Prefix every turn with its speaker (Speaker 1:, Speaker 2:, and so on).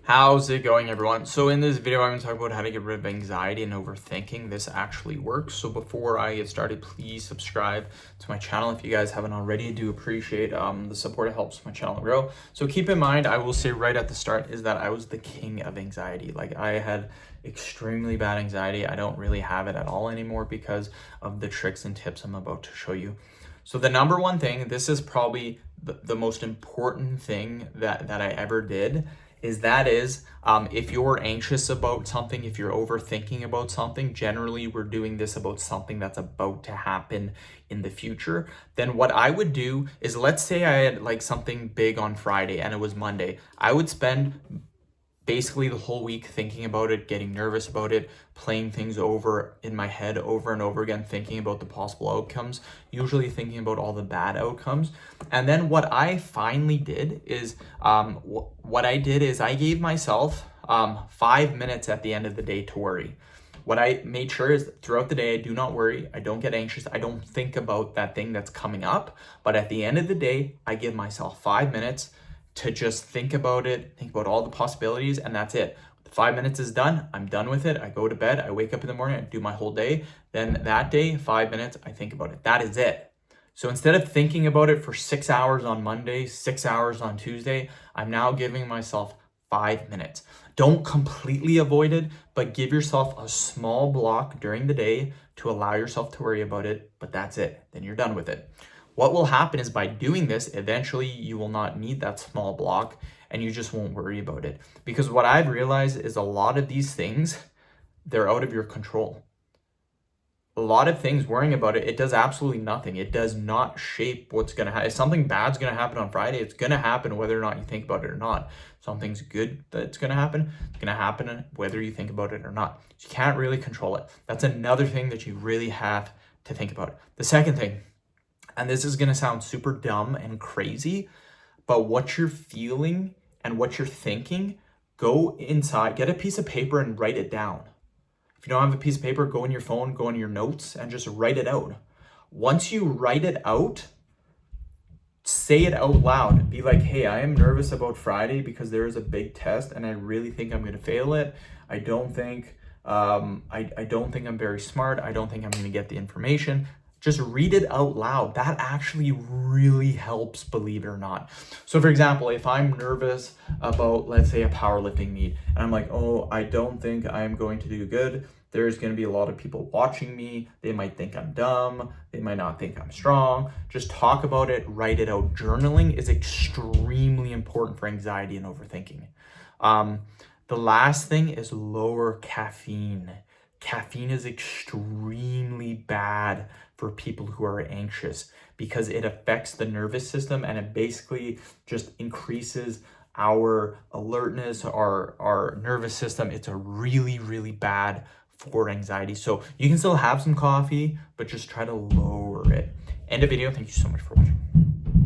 Speaker 1: How's it going, everyone? So in this video, I'm going to talk about how to get rid of anxiety and overthinking. This actually works. So before I get started, please subscribe to my channel if you guys haven't already. I do appreciate the support. It helps my channel grow. So keep in mind, I will say right at the start is that I was the king of anxiety. Like, I had extremely bad anxiety. I don't really have it at all anymore because of the tricks and tips I'm about to show you. So the number one thing, this is probably the most important thing that I ever did, is if you're anxious about something, if you're overthinking about something, generally we're doing this about something that's about to happen in the future, then what I would do is, let's say I had like something big on Friday and it was Monday, I would spend basically the whole week thinking about it, getting nervous about it, playing things over in my head over and over again, thinking about the possible outcomes, usually thinking about all the bad outcomes. And then what I finally did is, I gave myself 5 minutes at the end of the day to worry. What I made sure is throughout the day, I do not worry. I don't get anxious. I don't think about that thing that's coming up. But at the end of the day, I give myself 5 minutes to just think about it, think about all the possibilities, and that's it. The 5 minutes is done. I'm done with it. I go to bed. I wake up in the morning. I do my whole day. Then that day, 5 minutes, I think about it. That is it. So instead of thinking about it for 6 hours on Monday, 6 hours on Tuesday, I'm now giving myself 5 minutes. Don't completely avoid it, but give yourself a small block during the day to allow yourself to worry about it, but that's it. Then you're done with it. What will happen is, by doing this, eventually you will not need that small block and you just won't worry about it. Because what I've realized is a lot of these things, they're out of your control. A lot of things, worrying about it, it does absolutely nothing. It does not shape what's going to happen. If something bad's going to happen on Friday, it's going to happen whether or not you think about it or not. Something's good that's going to happen, it's going to happen whether you think about it or not. You can't really control it. That's another thing that you really have to think about. The second thing, and this is going to sound super dumb and crazy, but what you're feeling and what you're thinking, go inside, get a piece of paper and write it down. If you don't have a piece of paper, go in your phone, go in your notes and just write it out. Once you write it out, say it out loud. Be like, hey, I am nervous about Friday because there is a big test and I really think I'm going to fail it. I don't think I'm very smart. I don't think I'm going to get the information. Just read it out loud. That actually really helps, believe it or not. So for example, if I'm nervous about, let's say, a powerlifting meet, and I'm like, oh, I don't think I'm going to do good. There's going to be a lot of people watching me. They might think I'm dumb. They might not think I'm strong. Just talk about it, write it out. Journaling is extremely important for anxiety and overthinking. The last thing is lower caffeine. Caffeine is extremely bad for people who are anxious because it affects the nervous system and it basically just increases our alertness, our nervous system. It's a really, really bad for anxiety. So you can still have some coffee, but just try to lower it. End of video. Thank you so much for watching.